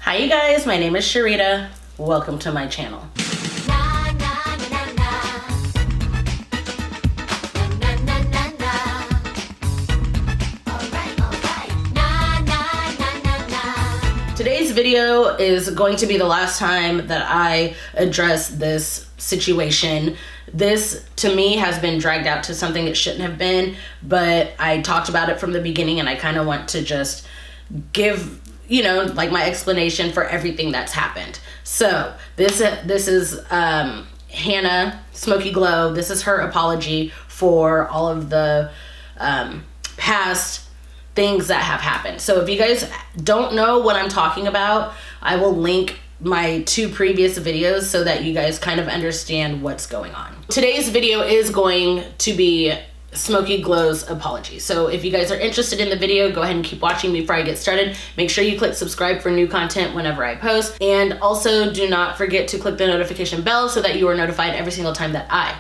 Hi you guys, my name is Cherita. Welcome to my channel. Today's video is going to be the last time that I address this situation. This, to me, has been dragged out to something it shouldn't have been, but I talked about it from the beginning and I kind of want to just give, you know, like my explanation for everything that's happened. So this is Hannah, Smokey Glow. This is her apology for all of the past things that have happened. So if you guys don't know what I'm talking about, I will link my 2 previous videos so that you guys kind of understand what's going on. Today's video is going to be Smokey Glow's apology. So if you guys are interested in the video, go ahead and keep watching before I get started. Make sure you click subscribe for new content whenever I post. And also do not forget to click the notification bell so that you are notified every single time that I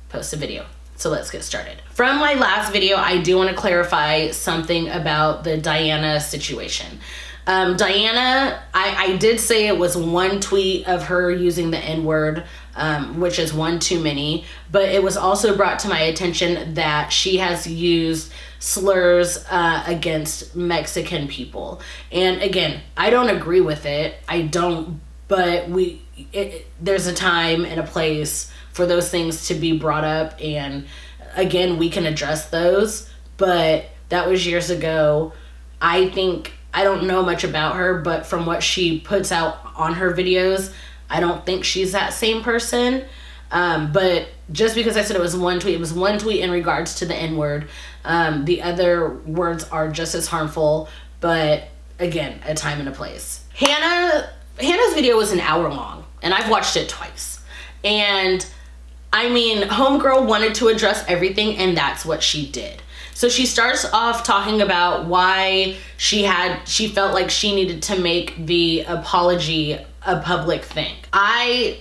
post a video. So let's get started. From my last video, I do want to clarify something about the Diana situation. Diana, I did say it was one tweet of her using the N-word, which is one too many, but it was also brought to my attention that she has used slurs against Mexican people. And again, I don't agree with it. I don't, but there's a time and a place for those things to be brought up, and again, we can address those, but that was years ago. I don't know much about her, but from what she puts out on her videos, I don't think she's that same person. But just because I said it was one tweet, it was one tweet in regards to the N-word. The other words are just as harmful, but again, a time and a place. Hannah's video was an hour long, and I've watched it twice. And I mean, homegirl wanted to address everything, and that's what she did. So she starts off talking about why she felt like she needed to make the apology a public thing. I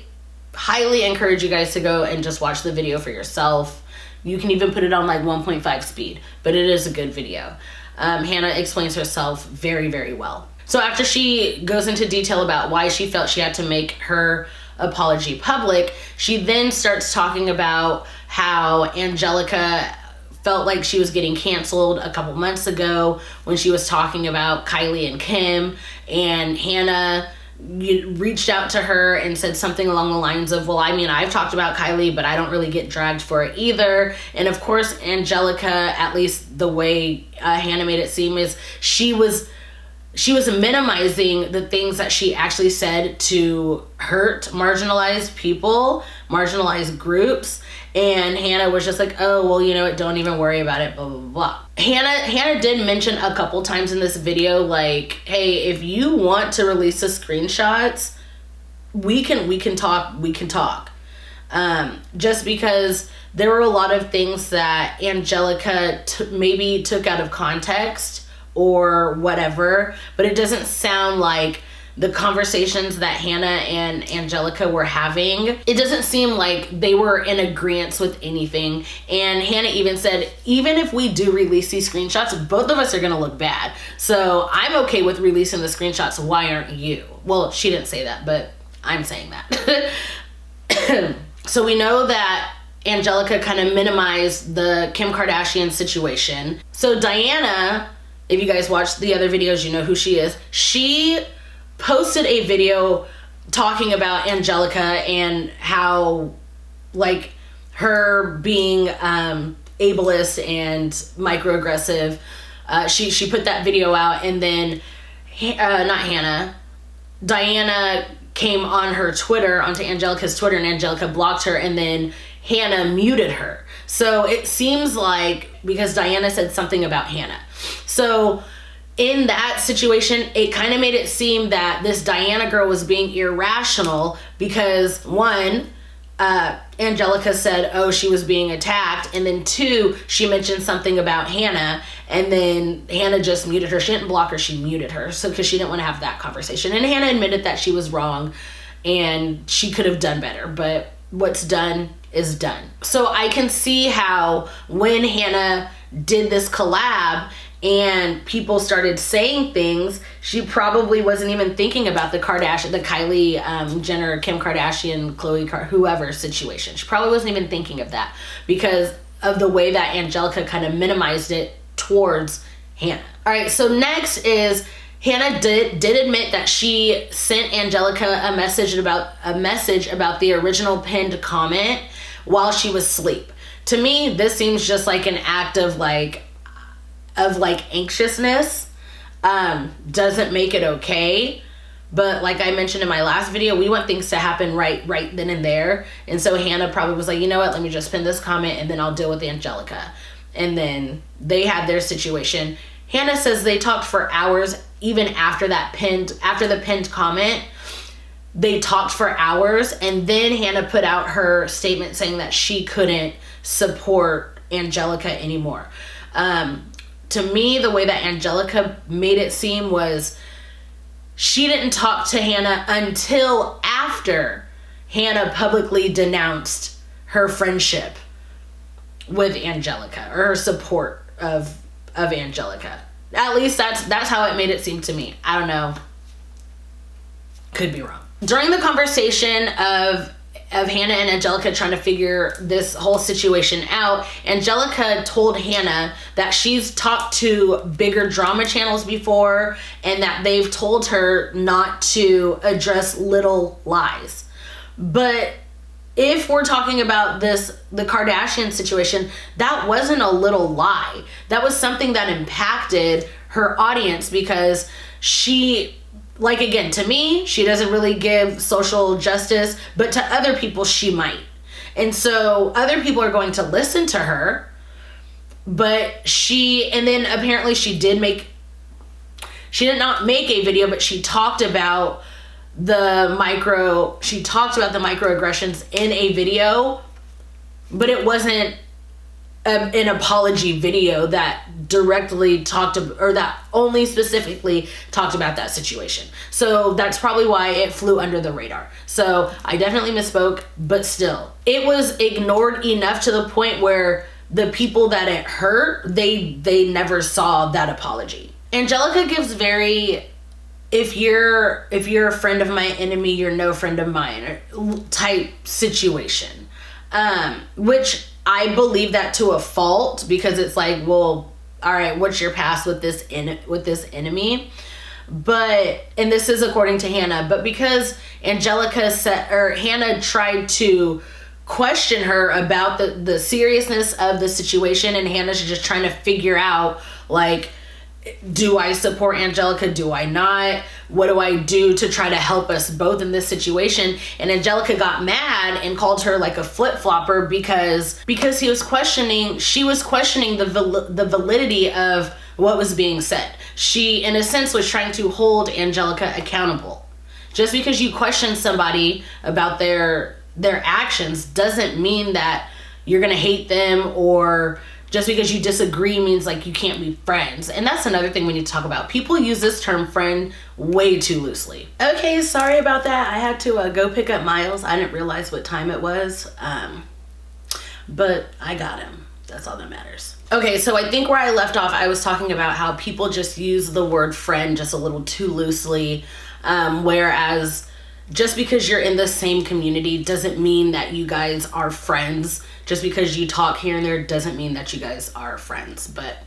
highly encourage you guys to go and just watch the video for yourself. You can even put it on like 1.5 speed, but it is a good video. Hannah explains herself very, very well. So after she goes into detail about why she felt she had to make her apology public, she then starts talking about how Angelica felt like she was getting canceled a couple months ago when she was talking about Kylie and Kim, and Hannah reached out to her and said something along the lines of, well, I mean, I've talked about Kylie, but I don't really get dragged for it either. And of course, Angelica, at least the way Hannah made it seem, is she was minimizing the things that she actually said to hurt marginalized people, marginalized groups. And Hannah was just like, oh, well, you know what, don't even worry about it, blah, blah, blah. Hannah did mention a couple times in this video, like, hey, if you want to release the screenshots, we can talk. Just because there were a lot of things that Angelica maybe took out of context or whatever, but it doesn't sound like the conversations that Hannah and Angelica were having, it doesn't seem like they were in agreement with anything. And Hannah even said, even if we do release these screenshots, both of us are gonna look bad. So I'm okay with releasing the screenshots, why aren't you? Well, she didn't say that, but I'm saying that. So we know that Angelica kind of minimized the Kim Kardashian situation. So Diana, if you guys watched the other videos, you know who she is. She posted a video talking about Angelica and how, like, her being ableist and microaggressive. She put that video out, and then Diana came on her Twitter, onto Angelica's Twitter, and Angelica blocked her, and then Hannah muted her. So it seems like, because Diana said something about Hannah. So in that situation, it kind of made it seem that this Diana girl was being irrational because, one, Angelica said, oh, she was being attacked, and then 2, she mentioned something about Hannah, and then Hannah just muted her. She didn't block her, she muted her, so because she didn't want to have that conversation. And Hannah admitted that she was wrong and she could have done better, but what's done is done. So I can see how when Hannah did this collab and people started saying things, she probably wasn't even thinking about the Kylie Jenner, Kim Kardashian, whoever situation. She probably wasn't even thinking of that because of the way that Angelica kind of minimized it towards Hannah. All right, so next is Hannah did admit that she sent Angelica a message about the original pinned comment while she was asleep. To me, this seems just like an act of anxiousness. Doesn't make it okay. But like I mentioned in my last video, we want things to happen right then and there. And so Hannah probably was like, you know what, let me just pin this comment and then I'll deal with Angelica. And then they had their situation. Hannah says they talked for hours, even after the pinned comment. They talked for hours, and then Hannah put out her statement saying that she couldn't support Angelica anymore. To me, the way that Angelica made it seem was she didn't talk to Hannah until after Hannah publicly denounced her friendship with Angelica, or her support of Angelica. At least that's how it made it seem to me. I don't know. Could be wrong. During the conversation of Hannah and Angelica trying to figure this whole situation out, Angelica told Hannah that she's talked to bigger drama channels before and that they've told her not to address little lies. But if we're talking about the Kardashian situation, that wasn't a little lie. That was something that impacted her audience because she, like, again, to me, she doesn't really give social justice, but to other people, she might. And so other people are going to listen to her, and then apparently she did not make a video, but she talked about the microaggressions in a video, but it wasn't an apology video that directly that only specifically talked about that situation. So that's probably why it flew under the radar. So I definitely misspoke, but still, it was ignored enough to the point where the people that it hurt, they never saw that apology. Angelica gives very, if you're a friend of my enemy, you're no friend of mine type situation, which I believe that to a fault, because it's like, well, all right, what's your past with this enemy? But, and this is according to Hannah, but because Hannah tried to question her about the seriousness of the situation, and Hannah's just trying to figure out, like, do I support Angelica? Do I not? What do I do to try to help us both in this situation? And Angelica got mad and called her like a flip-flopper because she was questioning the validity of what was being said. She, in a sense, was trying to hold Angelica accountable. Just because you question somebody about their actions doesn't mean that you're gonna hate them, or just because you disagree means like you can't be friends. And that's another thing we need to talk about. People use this term friend way too loosely. Okay, sorry about that. I had to go pick up Miles. I didn't realize what time it was, but I got him. That's all that matters. Okay, so I think where I left off, I was talking about how people just use the word friend just a little too loosely, whereas just because you're in the same community doesn't mean that you guys are friends. Just because you talk here and there doesn't mean that you guys are friends. But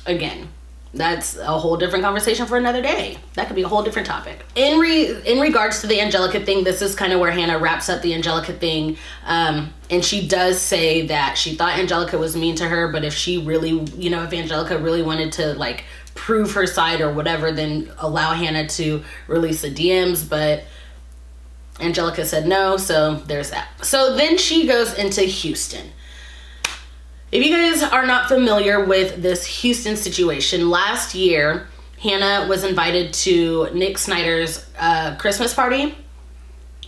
again, that's a whole different conversation for another day. That could be a whole different topic. In regards to the Angelica thing, this is kind of where Hannah wraps up the Angelica thing. And she does say that she thought Angelica was mean to her, but if she really, if Angelica really wanted to like prove her side or whatever, then allow Hannah to release the DMs. But Angelica said no, so there's that. So then she goes into Houston. If you guys are not familiar with this Houston situation, last year, Hannah was invited to Nick Snyder's Christmas party.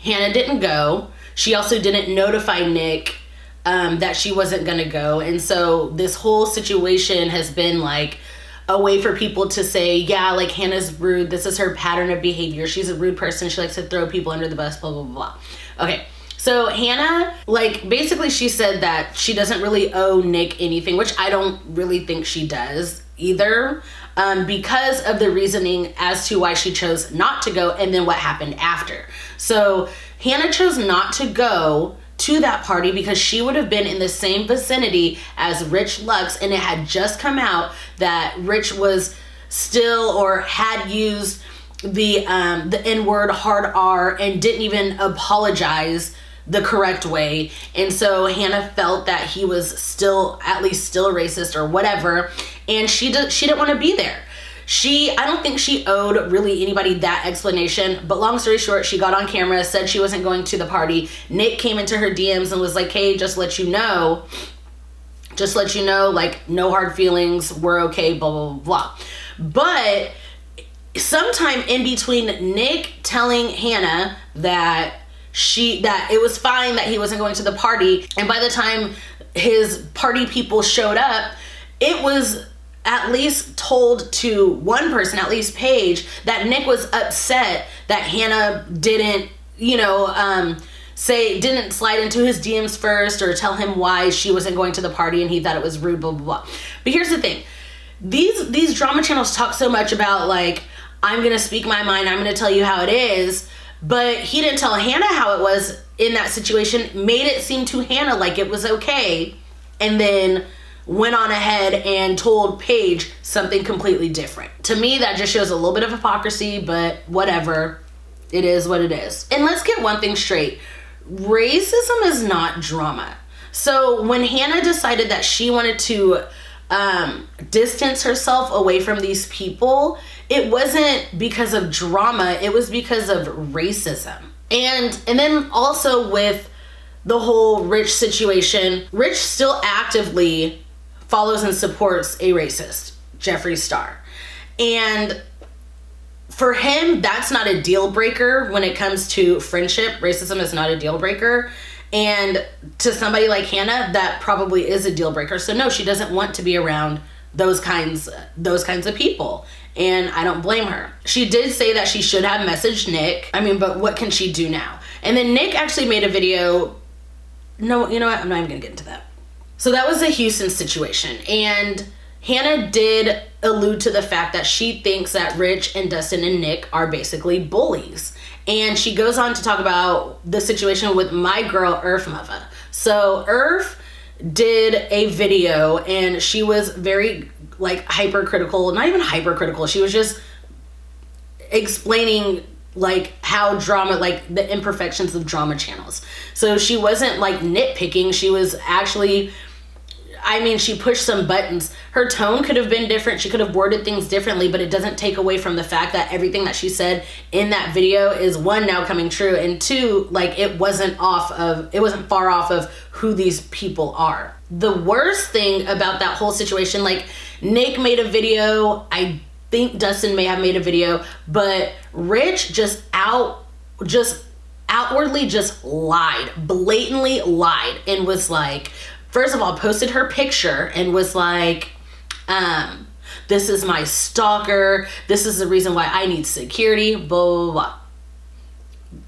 Hannah didn't go. She also didn't notify Nick that she wasn't gonna go. And so this whole situation has been like a way for people to say, yeah, like Hannah's rude. This is her pattern of behavior. She's a rude person. She likes to throw people under the bus, blah, blah, blah. Okay. So Hannah, like, basically she said that she doesn't really owe Nick anything, which I don't really think she does. either, because of the reasoning as to why she chose not to go and then what happened after. So Hannah chose not to go to that party because she would have been in the same vicinity as Rich Lux, and it had just come out that Rich was still or had used the N-word hard R and didn't even apologize the correct way. And so Hannah felt that he was still, at least still racist or whatever, and she didn't want to be there. I don't think she owed really anybody that explanation, but long story short, she got on camera, said she wasn't going to the party. Nick came into her DMs and was like, hey, just let you know, like, no hard feelings, we're okay, blah, blah, blah, blah. But sometime in between Nick telling Hannah that it was fine that he wasn't going to the party, and by the time his party people showed up, it was at least told to one person, at least Paige, that Nick was upset that Hannah didn't, didn't slide into his DMs first or tell him why she wasn't going to the party and he thought it was rude, blah, blah, blah. But here's the thing. These drama channels talk so much about, like, I'm going to speak my mind, I'm going to tell you how it is, but he didn't tell Hannah how it was in that situation, made it seem to Hannah like it was okay, and then went on ahead and told Paige something completely different. To me, that just shows a little bit of hypocrisy, but whatever. It is what it is. And let's get one thing straight. Racism is not drama. So when Hannah decided that she wanted to distance herself away from these people, it wasn't because of drama, it was because of racism. And then also with the whole Rich situation, Rich still actively follows and supports a racist, Jeffree Star. And for him, that's not a deal breaker when it comes to friendship. Racism is not a deal breaker. And to somebody like Hannah, that probably is a deal breaker. So no, she doesn't want to be around those kinds of people. And I don't blame her. She did say that she should have messaged Nick. I mean, but what can she do now? And then Nick actually made a video. No, you know what? I'm not even gonna get into that. So that was a Houston situation. And Hannah did allude to the fact that she thinks that Rich and Dustin and Nick are basically bullies. And she goes on to talk about the situation with my girl, Irf Mava. So Irf did a video and she was very, like, hypercritical, not even hypercritical. She was just explaining, like, how drama, like, the imperfections of drama channels. So she wasn't, like, nitpicking. She was actually, I mean, she pushed some buttons. Her tone could have been different. She could have worded things differently, but it doesn't take away from the fact that everything that she said in that video is, one, now coming true, and two, like, it wasn't far off of who these people are. The worst thing about that whole situation, like, Nick made a video, I think Dustin may have made a video, but Rich just outwardly just lied, blatantly lied, and was like, first of all, posted her picture and was like, this is my stalker. This is the reason why I need security, blah, blah, blah.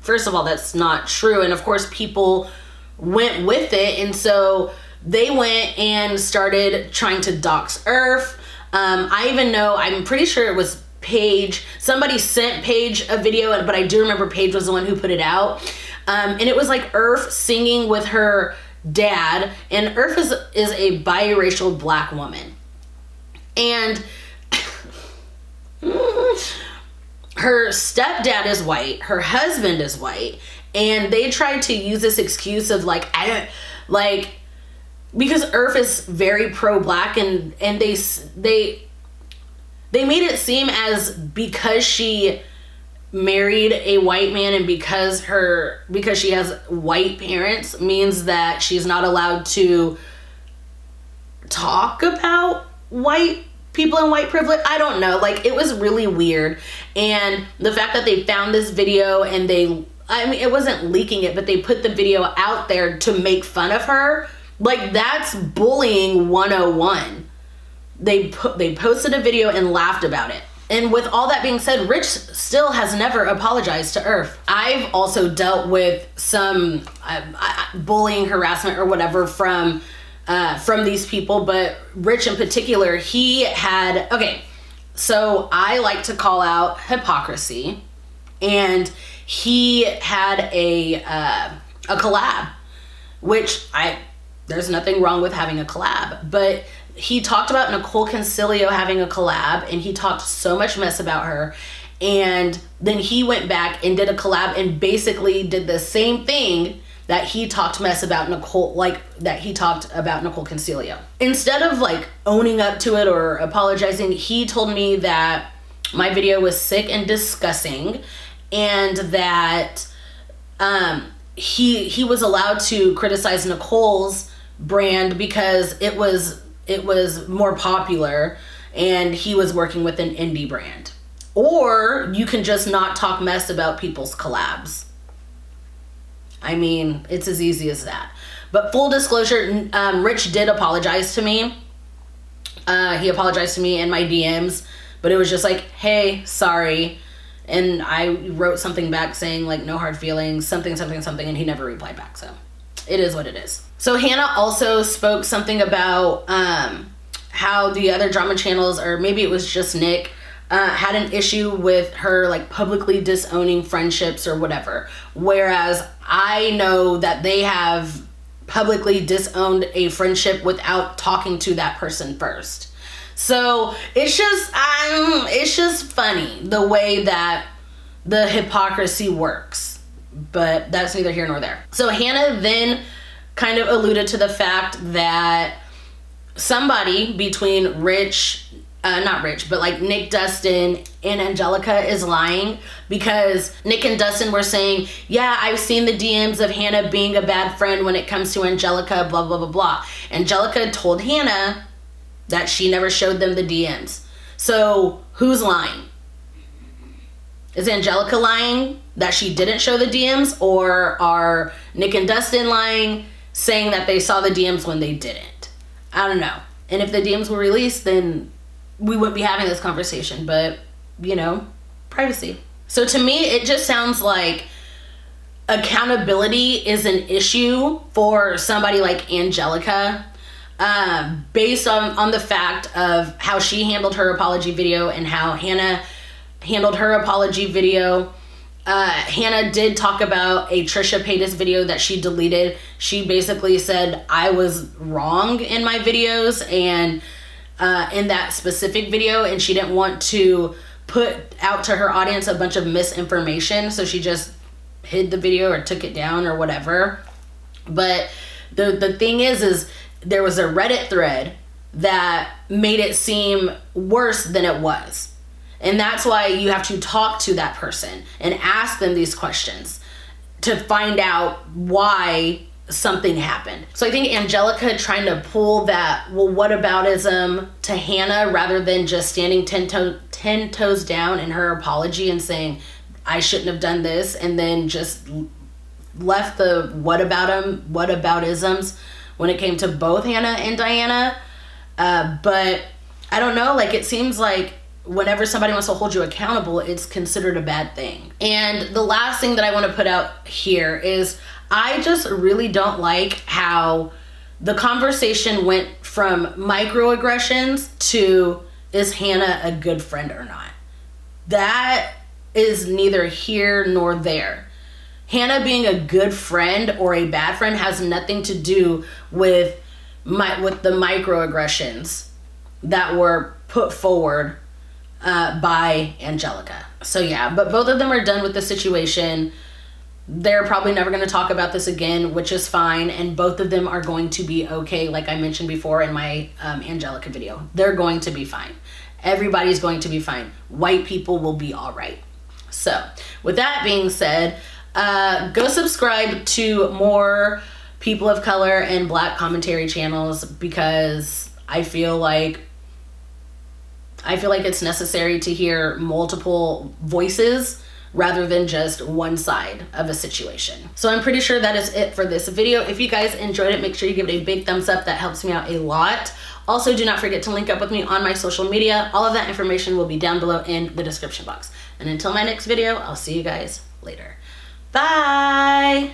First of all, that's not true. And of course, people went with it. And so they went and started trying to dox Irf. I even know, I'm pretty sure it was Paige. Somebody sent Paige a video, but I do remember Paige was the one who put it out. And it was like Irf singing with her dad, and Irf is a biracial black woman, and her stepdad is white, her husband is white, and they tried to use this excuse of, like, I don't, like, because Irf is very pro-black, and they made it seem as because she married a white man and because she has white parents means that she's not allowed to talk about white people and white privilege. I don't know, like, it was really weird. And the fact that they found this video and it wasn't leaking it, but they put the video out there to make fun of her, like, that's bullying 101. They posted a video and laughed about it. And with all that being said, Rich still has never apologized to Irf. I've also dealt with some bullying, harassment, or whatever from from these people, but Rich in particular, he had, okay, so I like to call out hypocrisy, and he had a collab, which there's nothing wrong with having a collab, but he talked about Nicole Concilio having a collab, and he talked so much mess about her, and then he went back and did a collab and basically did the same thing that he talked mess about Nicole, like that he talked about Nicole Concilio. Instead of like owning up to it or apologizing, he told me that my video was sick and disgusting, and that he was allowed to criticize Nicole's brand because it was more popular and he was working with an indie brand. Or you can just not talk mess about people's collabs. I mean, it's as easy as that. But full disclosure, Rich did apologize to me. He apologized to me in my DMs, but it was just like, hey, sorry. And I wrote something back saying like, no hard feelings, something, something, something, and he never replied back. So it is what it is. So Hannah also spoke something about how the other drama channels, or maybe it was just Nick, had an issue with her like publicly disowning friendships or whatever. Whereas I know that they have publicly disowned a friendship without talking to that person first. So it's just funny the way that the hypocrisy works, but that's neither here nor there. So Hannah then kind of alluded to the fact that somebody between Nick, Dustin, and Angelica is lying, because Nick and Dustin were saying, yeah, I've seen the DMs of Hannah being a bad friend when it comes to Angelica, blah, blah, blah, blah. Angelica told Hannah that she never showed them the DMs. So who's lying? Is Angelica lying that she didn't show the DMs, or are Nick and Dustin lying, saying that they saw the DMs when they didn't? I don't know. And if the DMs were released, then we wouldn't be having this conversation, but you know, privacy. So to me, it just sounds like accountability is an issue for somebody like Angelica, based on the fact of how she handled her apology video and how Hannah handled her apology video. Hannah did talk about a Trisha Paytas video that she deleted. She basically said I was wrong in my videos and in that specific video, and she didn't want to put out to her audience a bunch of misinformation, so she just hid the video or took it down or whatever. But the thing is there was a Reddit thread that made it seem worse than it was. And that's why you have to talk to that person and ask them these questions to find out why something happened. So I think Angelica trying to pull that, well, whataboutism to Hannah, rather than just standing 10 toes down in her apology and saying, I shouldn't have done this, and then just left the whataboutisms when it came to both Hannah and Diana. But I don't know, like it seems like whenever somebody wants to hold you accountable, it's considered a bad thing. And the last thing that I want to put out here is I just really don't like how the conversation went from microaggressions to, is Hannah a good friend or not? That is neither here nor there. Hannah being a good friend or a bad friend has nothing to do with the microaggressions that were put forward by Angelica. So yeah, but both of them are done with the situation. They're probably never going to talk about this again, which is fine, and both of them are going to be okay. Like I mentioned before in my Angelica video, they're going to be fine. Everybody's going to be fine. White people will be all right. So with that being said, go subscribe to more people of color and Black commentary channels, because I feel like it's necessary to hear multiple voices rather than just one side of a situation. So I'm pretty sure that is it for this video. If you guys enjoyed it, make sure you give it a big thumbs up. That helps me out a lot. Also, do not forget to link up with me on my social media. All of that information will be down below in the description box. And until my next video, I'll see you guys later. Bye!